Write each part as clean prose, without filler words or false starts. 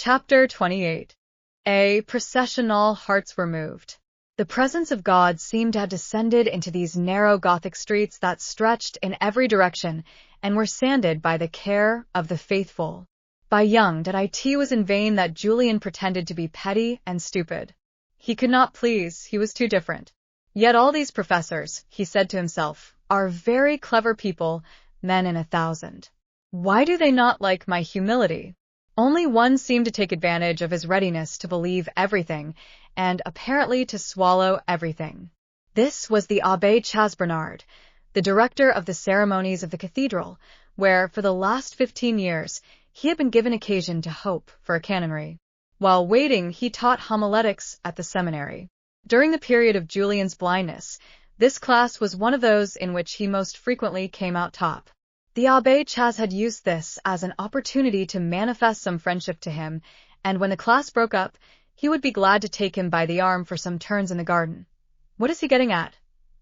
Chapter 28. A processional hearts were moved. The presence of God seemed to have descended into these narrow Gothic streets that stretched in every direction and were sanded by the care of the faithful. By young it was in vain that Julien pretended to be petty and stupid. He could not please, he was too different. Yet all these professors, he said to himself, are very clever people, men in 1,000. Why do they not like my humility? Only one seemed to take advantage of his readiness to believe everything, and apparently to swallow everything. This was the Abbé Chasbernard, the director of the ceremonies of the cathedral, where, for the last 15 years, he had been given occasion to hope for a canonry. While waiting, he taught homiletics at the seminary. During the period of Julien's blindness, this class was one of those in which he most frequently came out top. The Abbé Chas had used this as an opportunity to manifest some friendship to him, and when the class broke up, he would be glad to take him by the arm for some turns in the garden. What is he getting at?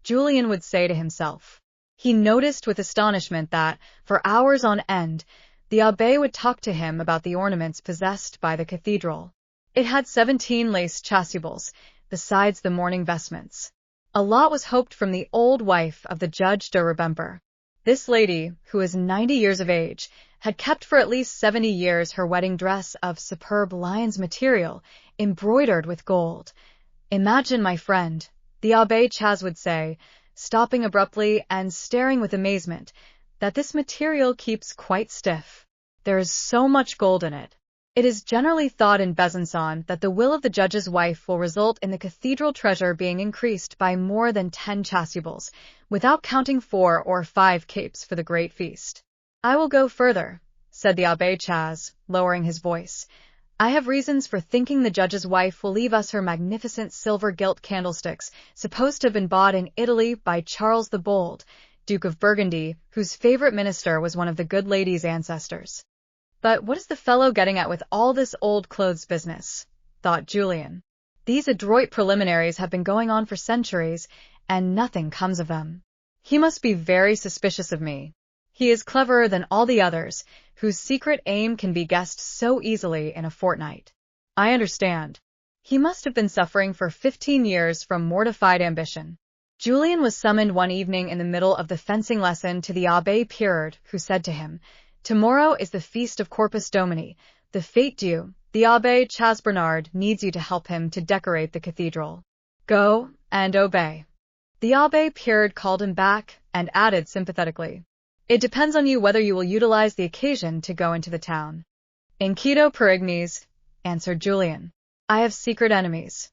Julien would say to himself. He noticed with astonishment that, for hours on end, the abbé would talk to him about the ornaments possessed by the cathedral. It had 17 lace chasubles, besides the mourning vestments. A lot was hoped from the old wife of the Judge de Rebember. This lady, who is 90 years of age, had kept for at least 70 years her wedding dress of superb lion's material, embroidered with gold. Imagine, my friend, the Abbé Chas would say, stopping abruptly and staring with amazement, that this material keeps quite stiff. There is so much gold in it. It is generally thought in Besançon that the will of the judge's wife will result in the cathedral treasure being increased by more than 10 chasubles, without counting 4 or 5 capes for the great feast. I will go further, said the Abbé Chas, lowering his voice. I have reasons for thinking the judge's wife will leave us her magnificent silver gilt candlesticks, supposed to have been bought in Italy by Charles the Bold, Duke of Burgundy, whose favorite minister was one of the good lady's ancestors. But what is the fellow getting at with all this old clothes business? Thought Julien. These adroit preliminaries have been going on for centuries, and nothing comes of them. He must be very suspicious of me. He is cleverer than all the others, whose secret aim can be guessed so easily in a fortnight. I understand. He must have been suffering for 15 years from mortified ambition. Julien was summoned one evening in the middle of the fencing lesson to the Abbé Pirard, who said to him, Tomorrow is the feast of Corpus Domini, the fête dieu. The Abbé Chasbernard needs you to help him to decorate the cathedral. Go and obey. The Abbé Pirard called him back and added sympathetically, It depends on you whether you will utilize the occasion to go into the town. Inquieto per ignes, answered Julien. I have secret enemies.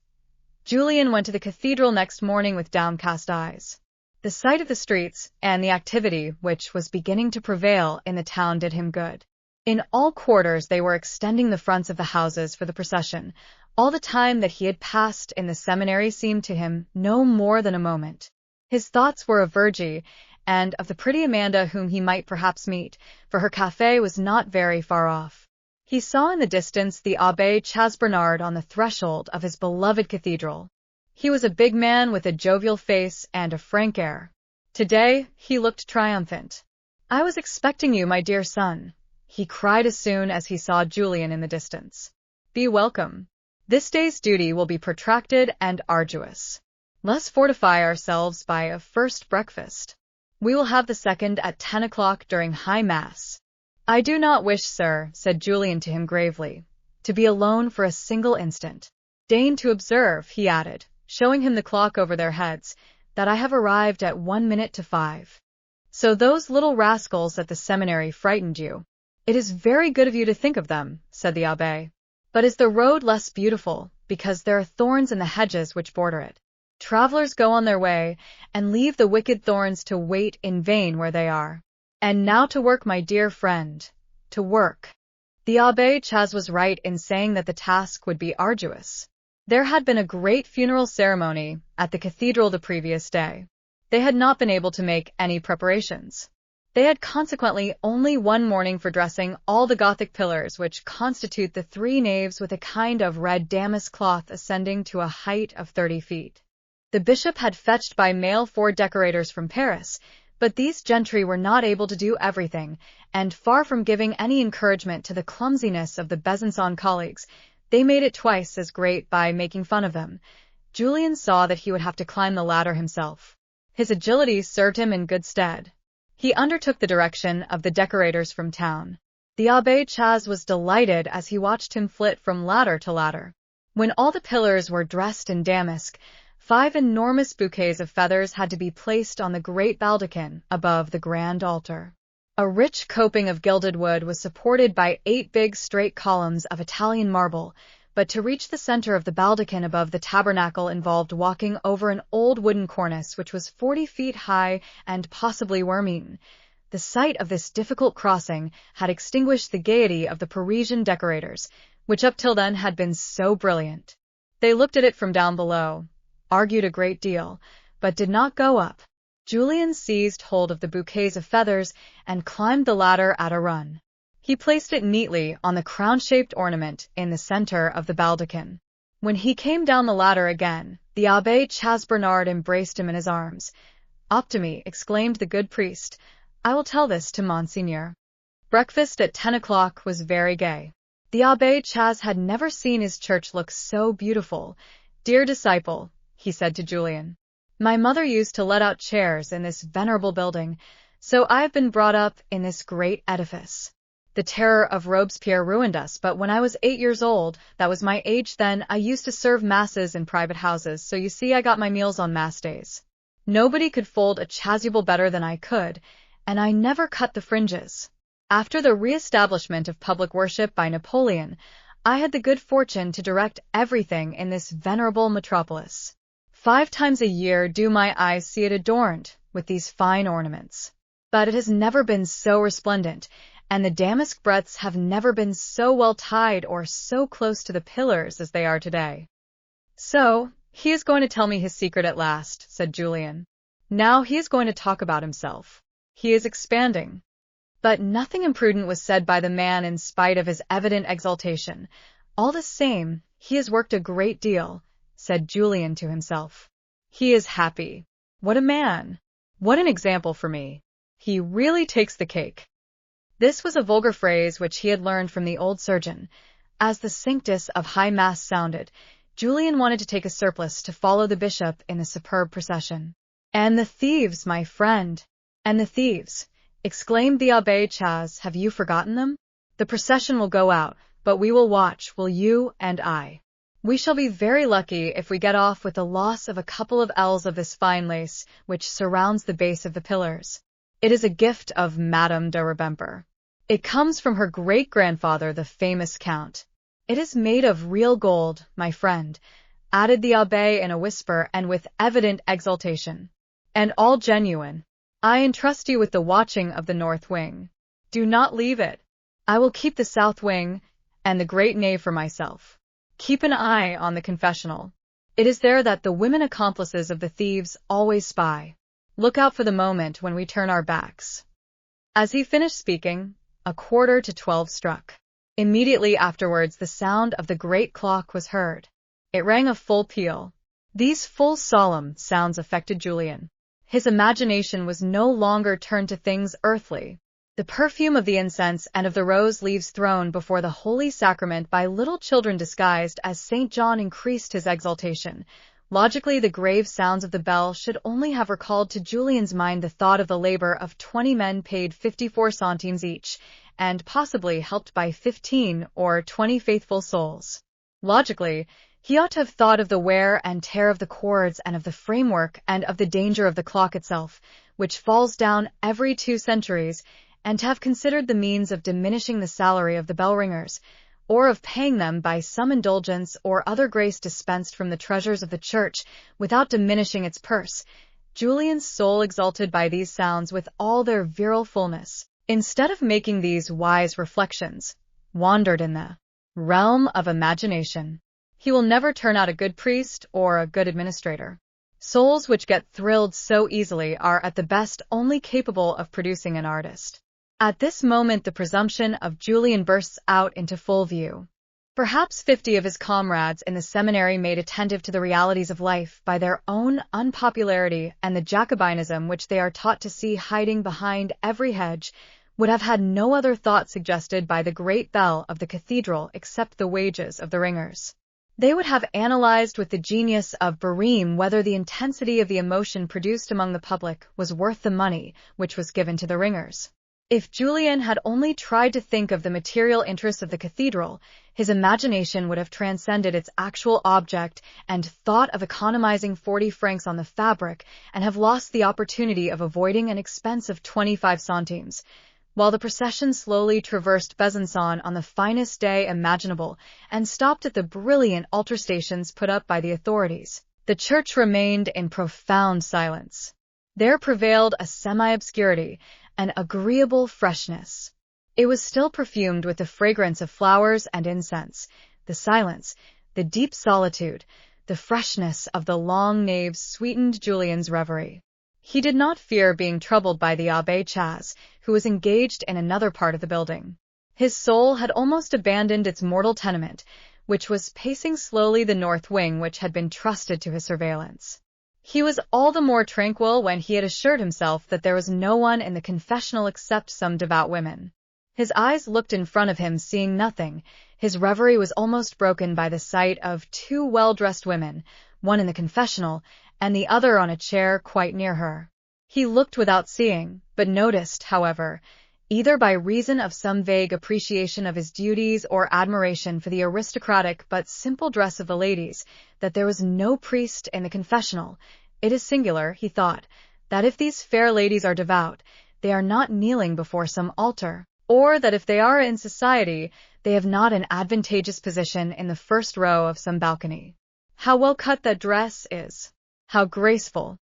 Julien went to the cathedral next morning with downcast eyes. The sight of the streets and the activity which was beginning to prevail in the town did him good. In all quarters they were extending the fronts of the houses for the procession. All the time that he had passed in the seminary seemed to him no more than a moment. His thoughts were of Virgie, and of the pretty Amanda whom he might perhaps meet, for her café was not very far off. He saw in the distance the Abbé Chasbernard on the threshold of his beloved cathedral. He was a big man with a jovial face and a frank air. Today, he looked triumphant. I was expecting you, my dear son, he cried as soon as he saw Julien in the distance. Be welcome. This day's duty will be protracted and arduous. Let's fortify ourselves by a first breakfast. We will have the second at 10 o'clock during High Mass. I do not wish, sir, said Julien to him gravely, to be alone for a single instant. Deign to observe, he added, showing him the clock over their heads, that I have arrived at 1 minute to 5. So those little rascals at the seminary frightened you. It is very good of you to think of them, said the abbé. But is the road less beautiful, because there are thorns in the hedges which border it? Travelers go on their way, and leave the wicked thorns to wait in vain where they are. And now to work, my dear friend, to work. The Abbé Chas was right in saying that the task would be arduous. There had been a great funeral ceremony at the cathedral the previous day. They had not been able to make any preparations. They had consequently only one morning for dressing all the Gothic pillars which constitute the 3 naves with a kind of red damask cloth ascending to a height of 30 feet. The bishop had fetched by mail 4 decorators from Paris, But these gentry were not able to do everything, and far from giving any encouragement to the clumsiness of the Besançon colleagues, they made it twice as great by making fun of them. Julien saw that he would have to climb the ladder himself. His agility served him in good stead. He undertook the direction of the decorators from town. The Abbé Chas was delighted as he watched him flit from ladder to ladder. When all the pillars were dressed in damask, 5 enormous bouquets of feathers had to be placed on the great baldachin above the grand altar. A rich coping of gilded wood was supported by 8 big straight columns of Italian marble, but to reach the center of the baldachin above the tabernacle involved walking over an old wooden cornice which was 40 feet high and possibly worm-eaten. The sight of this difficult crossing had extinguished the gaiety of the Parisian decorators, which up till then had been so brilliant. They looked at it from down below, argued a great deal, but did not go up. Julien seized hold of the bouquets of feathers and climbed the ladder at a run. He placed it neatly on the crown-shaped ornament in the center of the baldachin. When he came down the ladder again, the Abbé Chas Bernard embraced him in his arms. "Optime," exclaimed the good priest, "I will tell this to Monseigneur." Breakfast at 10 o'clock was very gay. The Abbé Chas had never seen his church look so beautiful. "Dear disciple," he said to Julien, "my mother used to let out chairs in this venerable building, so I have been brought up in this great edifice. The terror of Robespierre ruined us, but when I was 8 years old, that was my age then, I used to serve masses in private houses, so you see I got my meals on mass days. Nobody could fold a chasuble better than I could, and I never cut the fringes. After the re-establishment of public worship by Napoleon, I had the good fortune to direct everything in this venerable metropolis. 5 times a year do my eyes see it adorned with these fine ornaments. But it has never been so resplendent, and the damask breadths have never been so well tied or so close to the pillars as they are today." "So, he is going to tell me his secret at last," said Julien. "Now he is going to talk about himself. He is expanding." But nothing imprudent was said by the man in spite of his evident exultation. "All the same, he has worked a great deal," said Julien to himself. "He is happy. What a man! What an example for me! He really takes the cake." This was a vulgar phrase which he had learned from the old surgeon. As the Sanctus of High Mass sounded, Julien wanted to take a surplice to follow the bishop in the superb procession. "And the thieves, my friend! And the thieves!" exclaimed the Abbé Chas. "Have you forgotten them? The procession will go out, but we will watch, will you and I? We shall be very lucky if we get off with the loss of a couple of ells of this fine lace which surrounds the base of the pillars. It is a gift of Madame de Ribemper. It comes from her great-grandfather, the famous Count. It is made of real gold, my friend," added the Abbé in a whisper and with evident exultation. "And all genuine. I entrust you with the watching of the north wing. Do not leave it. I will keep the south wing and the great nave for myself. Keep an eye on the confessional. It is there that the women accomplices of the thieves always spy. Look out for the moment when we turn our backs." As he finished speaking, 11:45 struck. Immediately afterwards the sound of the great clock was heard. It rang a full peal. These full solemn sounds affected Julien. His imagination was no longer turned to things earthly. The perfume of the incense and of the rose leaves thrown before the Holy Sacrament by little children disguised as St. John increased his exultation. Logically, the grave sounds of the bell should only have recalled to Julien's mind the thought of the labor of 20 men paid 54 centimes each, and possibly helped by 15 or 20 faithful souls. Logically, he ought to have thought of the wear and tear of the cords and of the framework and of the danger of the clock itself, which falls down every 2 centuries, and to have considered the means of diminishing the salary of the bell-ringers, or of paying them by some indulgence or other grace dispensed from the treasures of the church without diminishing its purse. Julien's soul exulted by these sounds with all their virile fullness. Instead of making these wise reflections, wandered in the realm of imagination. He will never turn out a good priest or a good administrator. Souls which get thrilled so easily are at the best only capable of producing an artist. At this moment the presumption of Julien bursts out into full view. Perhaps 50 of his comrades in the seminary, made attentive to the realities of life by their own unpopularity and the Jacobinism which they are taught to see hiding behind every hedge, would have had no other thought suggested by the great bell of the cathedral except the wages of the ringers. They would have analyzed with the genius of Bareme whether the intensity of the emotion produced among the public was worth the money which was given to the ringers. If Julien had only tried to think of the material interests of the cathedral, his imagination would have transcended its actual object and thought of economizing 40 francs on the fabric and have lost the opportunity of avoiding an expense of 25 centimes. While the procession slowly traversed Besançon on the finest day imaginable and stopped at the brilliant altar stations put up by the authorities, the church remained in profound silence. There prevailed a semi-obscurity, an agreeable freshness. It was still perfumed with the fragrance of flowers and incense. The silence, the deep solitude, the freshness of the long naves sweetened Julien's reverie. He did not fear being troubled by the Abbé Chas, who was engaged in another part of the building. His soul had almost abandoned its mortal tenement, which was pacing slowly the north wing which had been trusted to his surveillance. He was all the more tranquil when he had assured himself that there was no one in the confessional except some devout women. His eyes looked in front of him, seeing nothing. His reverie was almost broken by the sight of 2 well-dressed women, one in the confessional, and the other on a chair quite near her. He looked without seeing, but noticed, however, either by reason of some vague appreciation of his duties or admiration for the aristocratic but simple dress of the ladies, that there was no priest in the confessional. It is singular, he thought, that if these fair ladies are devout, they are not kneeling before some altar, or that if they are in society, they have not an advantageous position in the first row of some balcony. How well cut that dress is! How graceful!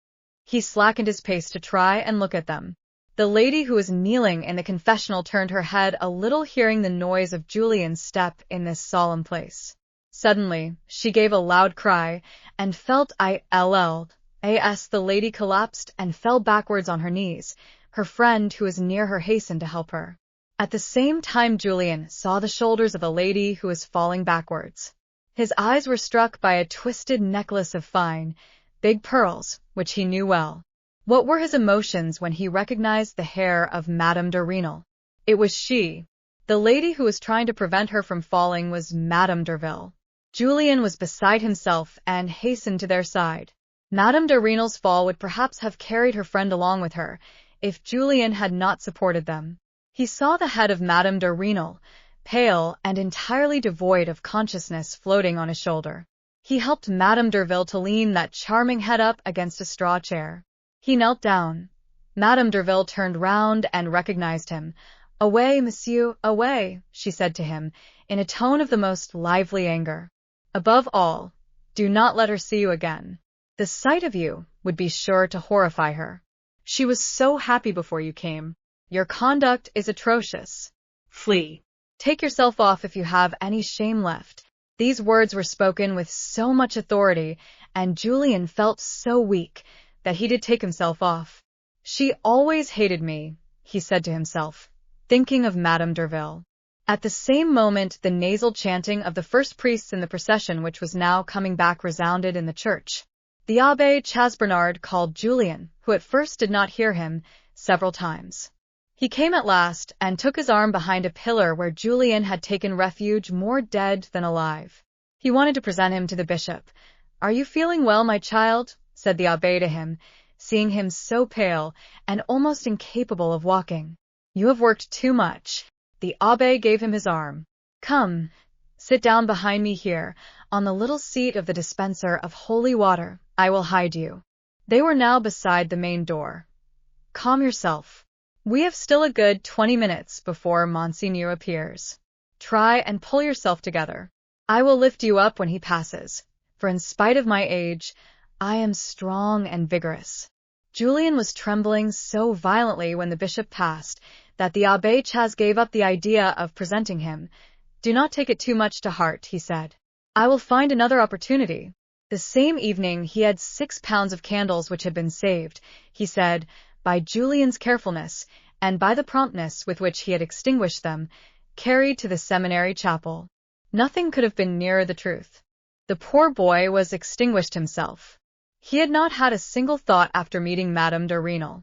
He slackened his pace to try and look at them. The lady who was kneeling in the confessional turned her head a little, hearing the noise of Julien's step in this solemn place. Suddenly, she gave a loud cry, and felt ill. The lady collapsed and fell backwards on her knees. Her friend, who was near her, hastened to help her. At the same time, Julien saw the shoulders of the lady who was falling backwards. His eyes were struck by a twisted necklace of fine, big pearls, which he knew well. What were his emotions when he recognized the hair of Madame de Renal? It was she. The lady who was trying to prevent her from falling was Madame Derville. Julien was beside himself and hastened to their side. Madame de Renal's fall would perhaps have carried her friend along with her, if Julien had not supported them. He saw the head of Madame de Renal, pale and entirely devoid of consciousness, floating on his shoulder. He helped Madame Derville to lean that charming head up against a straw chair. He knelt down. Madame Derville turned round and recognized him. "Away, monsieur, away," she said to him, in a tone of the most lively anger. "Above all, do not let her see you again. The sight of you would be sure to horrify her. She was so happy before you came. Your conduct is atrocious. Flee. Take yourself off if you have any shame left." These words were spoken with so much authority, and Julien felt so weak that he did take himself off. "She always hated me," he said to himself, thinking of Madame Derville. At the same moment, the nasal chanting of the first priests in the procession, which was now coming back, resounded in the church. The Abbé Chasbernard called Julien, who at first did not hear him, several times. He came at last and took his arm behind a pillar where Julien had taken refuge, more dead than alive. He wanted to present him to the bishop. "Are you feeling well, my child?" said the abbé to him, seeing him so pale and almost incapable of walking. "You have worked too much." The abbé gave him his arm. "Come, sit down behind me here, on the little seat of the dispenser of holy water. I will hide you." They were now beside the main door. "Calm yourself. We have still a good 20 minutes before Monseigneur appears. Try and pull yourself together. I will lift you up when he passes, for in spite of my age, I am strong and vigorous." Julien was trembling so violently when the bishop passed that the Abbé Chas gave up the idea of presenting him. "Do not take it too much to heart," he said. "I will find another opportunity." The same evening he had 6 pounds of candles which had been saved, he said, by Julien's carefulness, and by the promptness with which he had extinguished them, carried to the seminary chapel. Nothing could have been nearer the truth. The poor boy was extinguished himself. He had not had a single thought after meeting Madame de Renal.